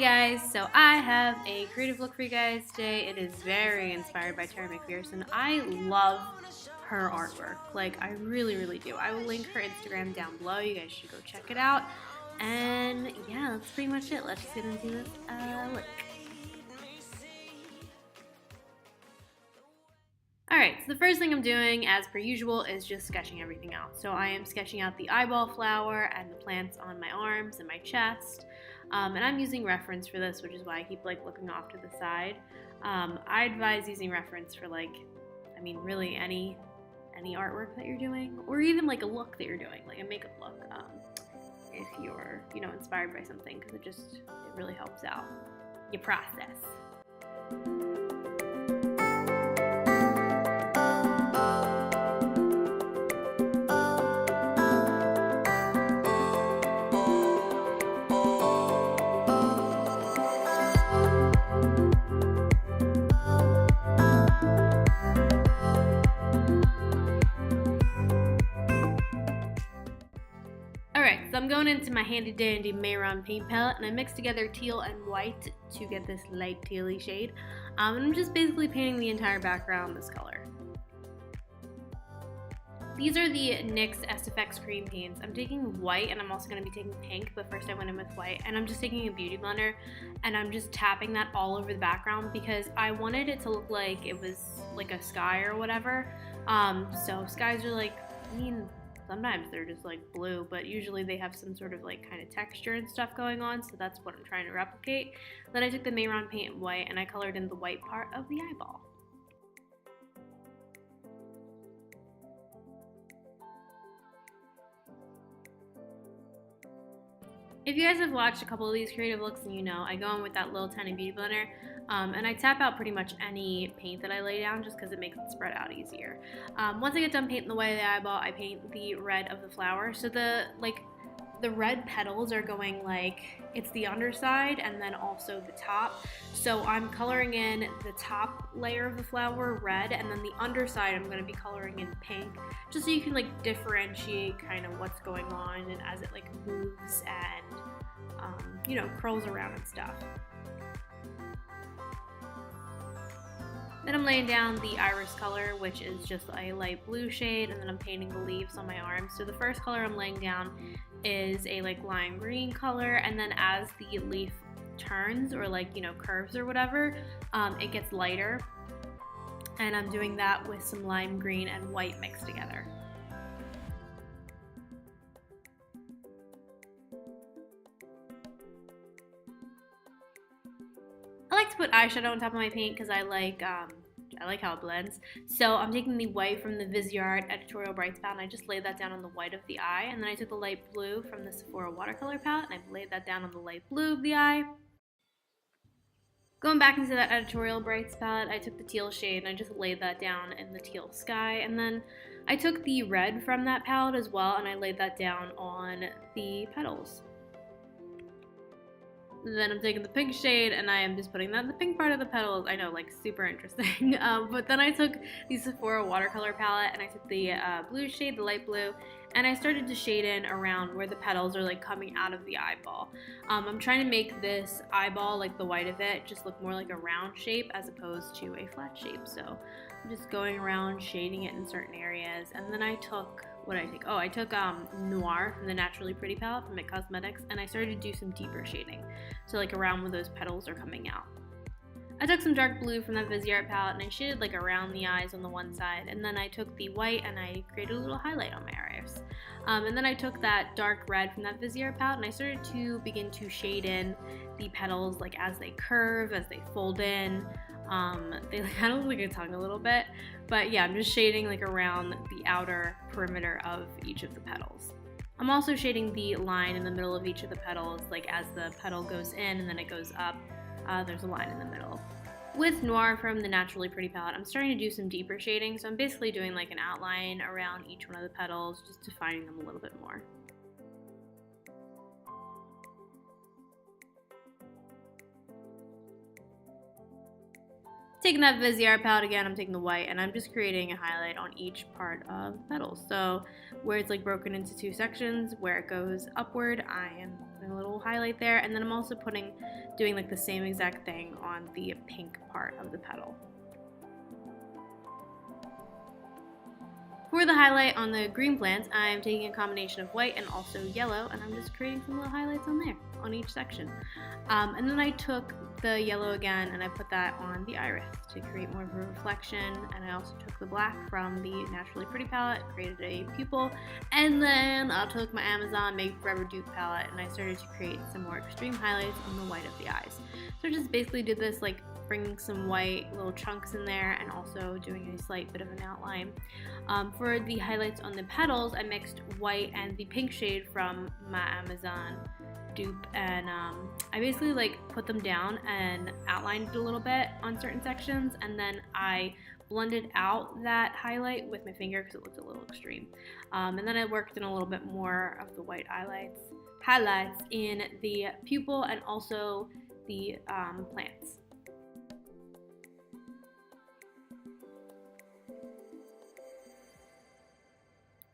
Hey guys, so I have a creative look for you guys today. It is very inspired by Tara Mcpherson. I love her artwork. Like, I really do. I will link her Instagram down below. You guys should go check it out. And yeah, that's pretty much it. Let's get into this look. Alright, so the first thing I'm doing, as per usual, is just sketching everything out. So I am sketching out the eyeball flower and the plants on my arms and my chest. And I'm using reference for this, which is why I keep looking off to the side. I advise using reference for really any artwork that you're doing, or even a look that you're doing, like a makeup look, if you're inspired by something, because it really helps out your process. So I'm going into my handy dandy mehron paint palette, and I mixed together teal and white to get this light tealy shade. And I'm just basically painting the entire background this color. These are the NYX SFX cream paints. I'm taking white and I'm also going to be taking pink, but first I went in with white, and I'm just taking a beauty blender and I'm just tapping that all over the background because I wanted it to look like it was like a sky or whatever. So skies are sometimes they're just blue, but usually they have some sort of kind of texture and stuff going on, so that's what I'm trying to replicate. Then I took the mehron paint in white and I colored in the white part of the eyeball. If you guys have watched a couple of these creative looks, and I go in with that little tiny beauty blender, and I tap out pretty much any paint that I lay down just because it makes it spread out easier. Once I get done painting the white of the eyeball, I paint the red of the flower. So the red petals are going it's the underside and then also the top. So I'm coloring in the top layer of the flower red, and then the underside I'm going to be coloring in pink, just so you can differentiate kind of what's going on and as it moves and curls around and stuff. Then I'm laying down the iris color, which is just a light blue shade, and then I'm painting the leaves on my arms. So the first color I'm laying down is a lime green color, and then as the leaf turns or curves or whatever, it gets lighter. And I'm doing that with some lime green and white mixed together. I like to put eyeshadow on top of my paint because I like how it blends. So I'm taking the white from the Viseart Editorial Brights palette, and I just laid that down on the white of the eye. And then I took the light blue from the Sephora watercolor palette, and I laid that down on the light blue of the eye. Going back into that Editorial Brights palette, I took the teal shade and I just laid that down in the teal sky. And then I took the red from that palette as well, and I laid that down on the petals. Then I'm taking the pink shade and I am just putting that in the pink part of the petals. I know, super interesting. But then I took the Sephora watercolor palette and I took the blue shade, the light blue, and I started to shade in around where the petals are coming out of the eyeball. I'm trying to make this eyeball, the white of it, just look more like a round shape as opposed to a flat shape. So I'm just going around shading it in certain areas. And then I took, I took Noir from the Naturally Pretty palette from It Cosmetics, and I started to do some deeper shading. So around where those petals are coming out. I took some dark blue from that Viseart palette and I shaded around the eyes on the one side, and then I took the white and I created a little highlight on my iris. And then I took that dark red from that Viseart palette and I started to begin to shade in the petals as they curve, as they fold in. They kind of look like a tongue a little bit, but yeah, I'm just shading around the outer perimeter of each of the petals. I'm also shading the line in the middle of each of the petals, as the petal goes in and then it goes up, there's a line in the middle. With Noir from the Naturally Pretty palette, I'm starting to do some deeper shading, so I'm basically doing an outline around each one of the petals, just defining them a little bit more. Taking that Viseart palette again, I'm taking the white and I'm just creating a highlight on each part of the petal. So where it's broken into two sections, where it goes upward, I am putting a little highlight there, and then I'm also doing like the same exact thing on the pink part of the petal. For the highlight on the green plants, I'm taking a combination of white and also yellow, and I'm just creating some little highlights on there, on each section. And then I took the yellow again and I put that on the iris to create more of a reflection, and I also took the black from the Naturally Pretty palette, created a pupil, and then I took my Amazon Make Forever Dupe palette and I started to create some more extreme highlights on the white of the eyes. So I just basically did this, like bringing some white little chunks in there and also doing a slight bit of an outline. For the highlights on the petals, I mixed white and the pink shade from my Amazon dupe, and I basically like put them down and outlined it a little bit on certain sections, and then I blended out that highlight with my finger because it looked a little extreme. And then I worked in a little bit more of the white highlights in the pupil and also the plants.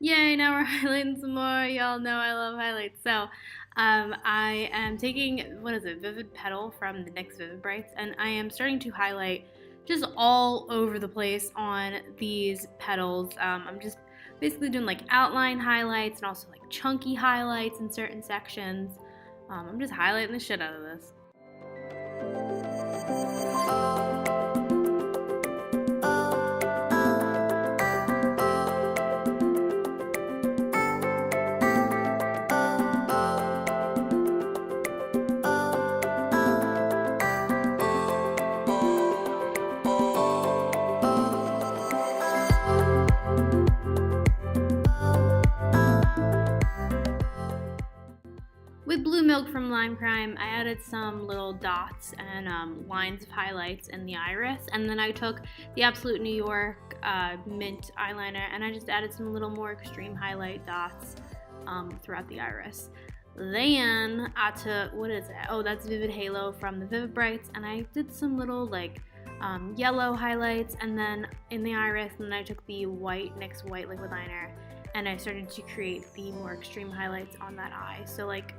Yay, now we're highlighting some more. Y'all know I love highlights. So I am taking, Vivid Petal from the NYX Vivid Brights, and I am starting to highlight just all over the place on these petals. I'm just basically doing like outline highlights and also like chunky highlights in certain sections. I'm just highlighting the shit out of this. With Blue Milk from Lime Crime, I added some little dots and lines of highlights in the iris, and then I took the Absolute New York mint eyeliner and I just added some little more extreme highlight dots throughout the iris. Then I took, that's Vivid Halo from the Vivid Brights, and I did some little like yellow highlights and then in the iris, and then I took the NYX white liquid liner and I started to create the more extreme highlights on that eye. So like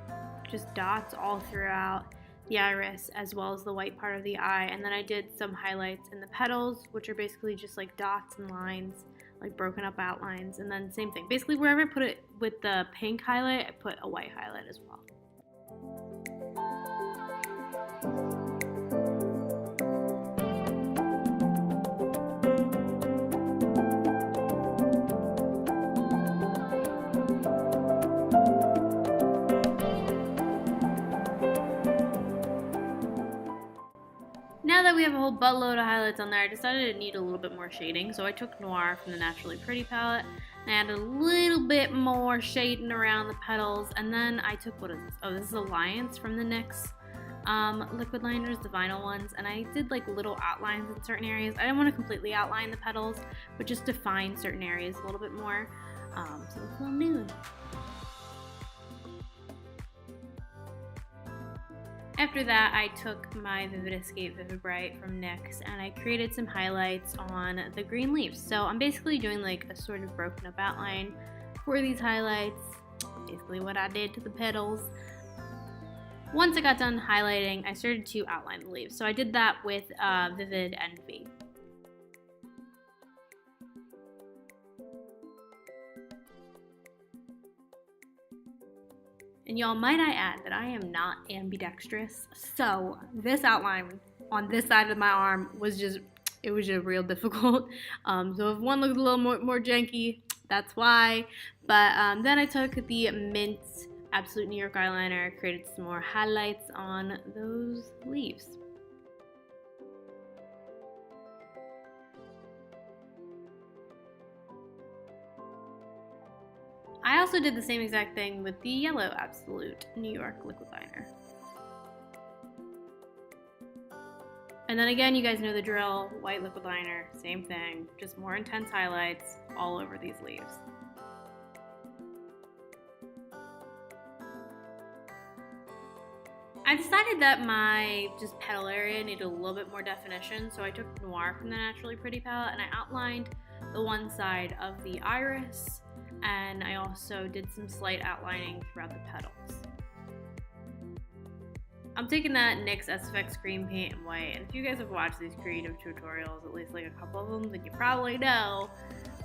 just dots all throughout the iris as well as the white part of the eye, and then I did some highlights in the petals, which are basically just like dots and lines, like broken up outlines, and then same thing. Basically wherever I put it with the pink highlight, I put a white highlight as well. Now that we have a whole buttload of highlights on there, I decided it needed a little bit more shading, so I took Noir from the Naturally Pretty palette and I added a little bit more shading around the petals, and then I took, this is Alliance from the NYX liquid liners, the vinyl ones, and I did like little outlines in certain areas. I didn't want to completely outline the petals, but just define certain areas a little bit more, so it's a little new. After that, I took my Vivid Escape Vivid Bright from NYX and I created some highlights on the green leaves. So I'm basically doing like a sort of broken up outline for these highlights, basically what I did to the petals. Once I got done highlighting, I started to outline the leaves. So I did that with Vivid Envy. And y'all, might I add that I am not ambidextrous, so this outline on this side of my arm was just real difficult. So if one looked a little more janky, that's why. But then I took the Mint Absolute New York eyeliner, created some more highlights on those leaves. I also did the same exact thing with the yellow Absolute New York liquid liner. And then again, you guys know the drill, white liquid liner, same thing, just more intense highlights all over these leaves. I decided that my just petal area needed a little bit more definition, so I took Noir from the Naturally Pretty palette and I outlined the one side of the iris, and I also did some slight outlining throughout the petals. I'm taking that NYX SFX cream paint in white, and if you guys have watched these creative tutorials, at least like a couple of them, then you probably know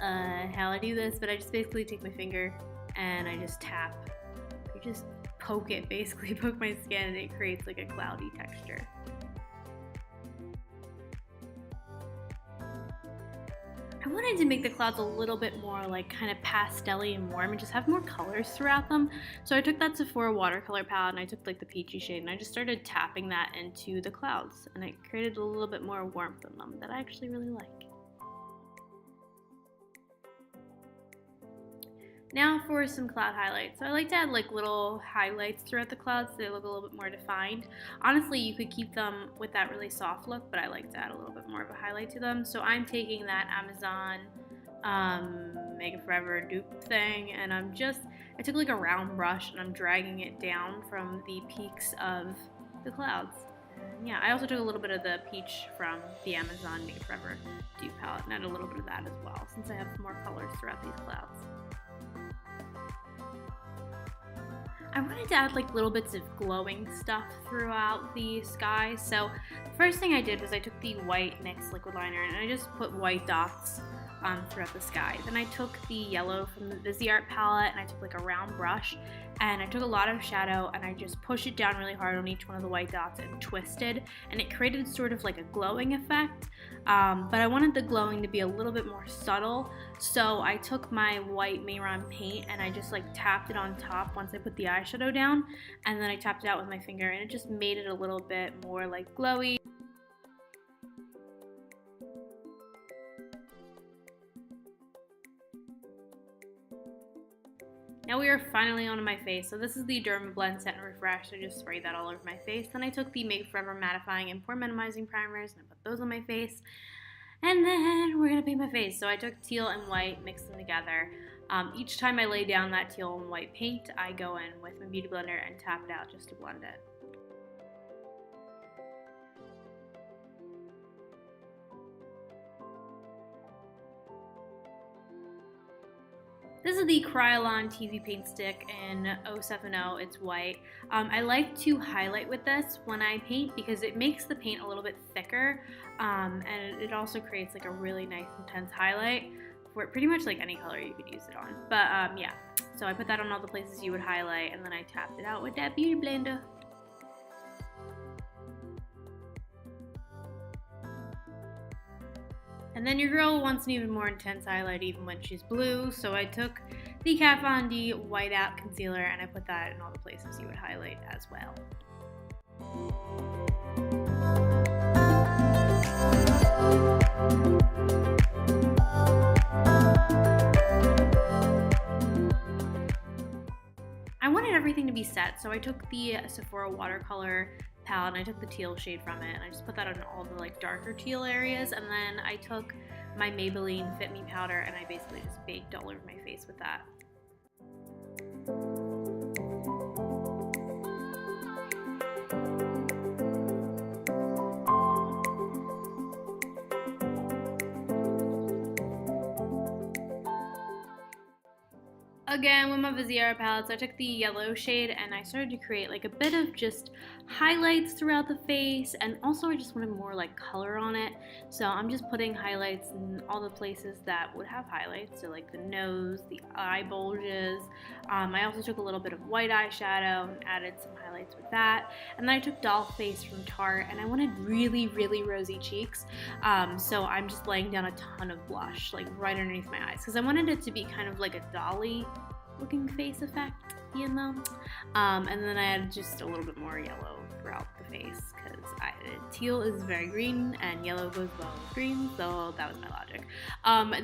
how I do this, but I just basically take my finger and I just tap. I just poke it, basically poke my skin, and it creates like a cloudy texture. I wanted to make the clouds a little bit more like kind of pastel-y and warm and just have more colors throughout them. So I took that Sephora watercolor palette and I took like the peachy shade and I just started tapping that into the clouds, and it created a little bit more warmth in them that I actually really like. Now for some cloud highlights. So I like to add like little highlights throughout the clouds so they look a little bit more defined. Honestly, you could keep them with that really soft look, but I like to add a little bit more of a highlight to them. So I'm taking that Amazon Makeup Forever dupe thing, and I took like a round brush and I'm dragging it down from the peaks of the clouds. And yeah, I also took a little bit of the peach from the Amazon Makeup Forever dupe palette and add a little bit of that as well, since I have more colors throughout these clouds. I wanted to add like little bits of glowing stuff throughout the sky. So the first thing I did was I took the white NYX liquid liner and I just put white dots throughout the sky. Then I took the yellow from the viseart palette and I took like a round brush and I took a lot of shadow and I just pushed it down really hard on each one of the white dots and twisted, and it created sort of like a glowing effect. But I wanted the glowing to be a little bit more subtle, so I took my white mehron paint and I just like tapped it on top once I put the eyeshadow down, and then I tapped it out with my finger and it just made it a little bit more like glowy. Now we are finally onto my face. So this is the Dermablend Set and Refresh. I just sprayed that all over my face. Then I took the Makeup Forever mattifying and pore minimizing primers and I put those on my face. And then we're gonna paint my face. So I took teal and white, mixed them together. Each time I lay down that teal and white paint, I go in with my beauty blender and tap it out just to blend it. This is the Kryolan TV Paint Stick in 070, it's white. I like to highlight with this when I paint because it makes the paint a little bit thicker, and it also creates like a really nice intense highlight for pretty much like any color you could use it on. But yeah, so I put that on all the places you would highlight and then I tapped it out with that beauty blender. And then your girl wants an even more intense highlight even when she's blue, so I took the Kat Von D Whiteout Concealer and I put that in all the places you would highlight as well. I wanted everything to be set, so I took the Sephora watercolor palette and I took the teal shade from it and I just put that on all the like darker teal areas, and then I took my Maybelline Fit Me powder and I basically just baked all over my face with that. Again, with my viseart palettes, I took the yellow shade and I started to create like a bit of just highlights throughout the face, and also I just wanted more like color on it. So I'm just putting highlights in all the places that would have highlights, so like the nose, the eye bulges. I also took a little bit of white eyeshadow and added some highlights with that. And then I took Doll Face from Tarte and I wanted really, really rosy cheeks. So I'm just laying down a ton of blush like right underneath my eyes because I wanted it to be kind of like a dolly looking face effect, you know? And then I added just a little bit more yellow throughout the face because teal is very green and yellow goes well with green, so that was my logic.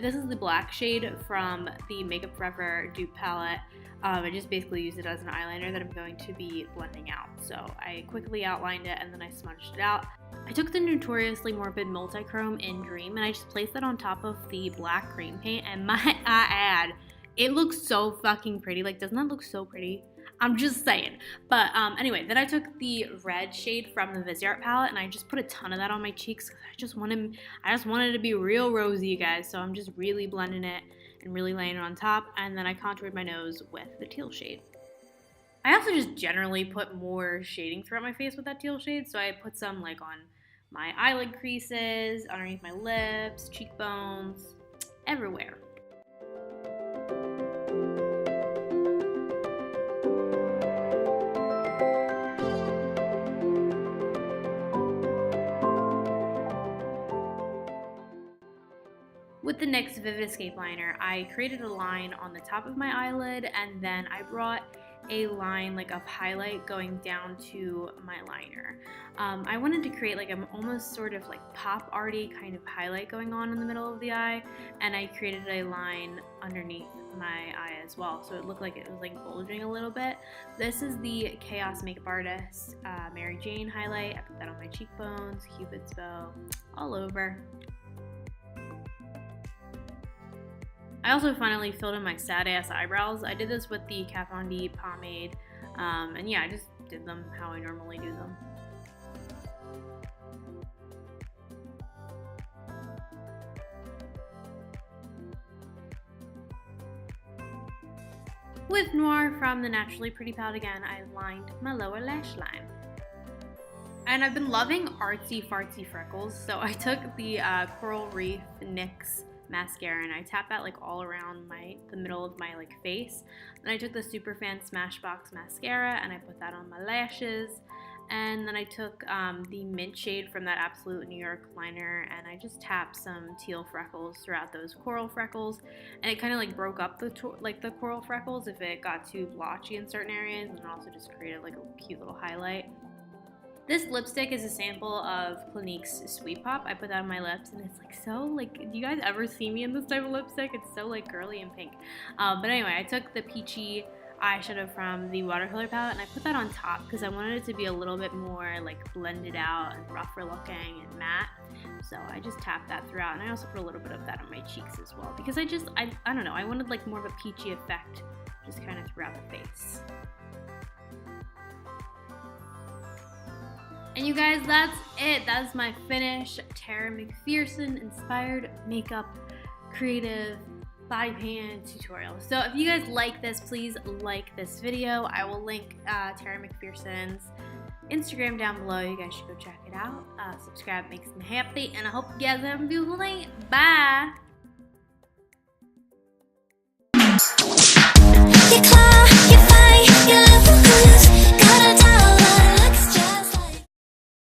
This is the black shade from the Makeup Forever dupe palette. I just basically used it as an eyeliner that I'm going to be blending out. So I quickly outlined it and then I smudged it out. I took the Notoriously Morbid Multrichrome in Dream and I just placed that on top of the black cream paint, and it looks so fucking pretty. Like, doesn't that look so pretty? I'm just saying. But anyway, then I took the red shade from the Viseart palette and I just put a ton of that on my cheeks because I just wanted it to be real rosy, you guys. So I'm just really blending it and really laying it on top. And then I contoured my nose with the teal shade. I also just generally put more shading throughout my face with that teal shade, so I put some like on my eyelid creases, underneath my lips, cheekbones, everywhere. With the NYX Vivid Escape liner, I created a line on the top of my eyelid, and then I brought a line like of highlight going down to my liner. I wanted to create like an almost sort of like pop arty kind of highlight going on in the middle of the eye, and I created a line underneath my eye as well, so it looked like it was like bulging a little bit. This is the Chaos Makeup Artist Mary Jane highlight. I put that on my cheekbones, Cupid's bow, all over. I also finally filled in my sad ass eyebrows. I did this with the Kat Von D pomade, and yeah, I just did them how I normally do them. With Noir from the Naturally Pretty palette again, I lined my lower lash line. And I've been loving artsy fartsy freckles, so I took the Coral Reef NYX mascara and I tapped that like all around the middle of my like face. Then I took the Superfan Smashbox mascara and I put that on my lashes. And then I took the mint shade from that Absolute New York liner and I just tapped some teal freckles throughout those coral freckles, and it kind of like broke up the coral freckles if it got too blotchy in certain areas, and also just created like a cute little highlight. This lipstick is a sample of Clinique's Sweet Pop. I put that on my lips and it's like so like, do you guys ever see me in this type of lipstick? It's so like girly and pink. But anyway, I took the peachy eyeshadow from the watercolor palette and I put that on top because I wanted it to be a little bit more like blended out and rougher looking and matte. So I just tapped that throughout, and I also put a little bit of that on my cheeks as well because I don't know, I wanted like more of a peachy effect just kind of throughout the face. And you guys, that's it. That's my finish Tara Mcpherson inspired makeup creative body pan tutorial. So if you guys like this, please like this video. I will link Tara Mcpherson's Instagram down below. You guys should go check it out. Subscribe makes me happy, and I hope you guys have a beautiful night. Bye!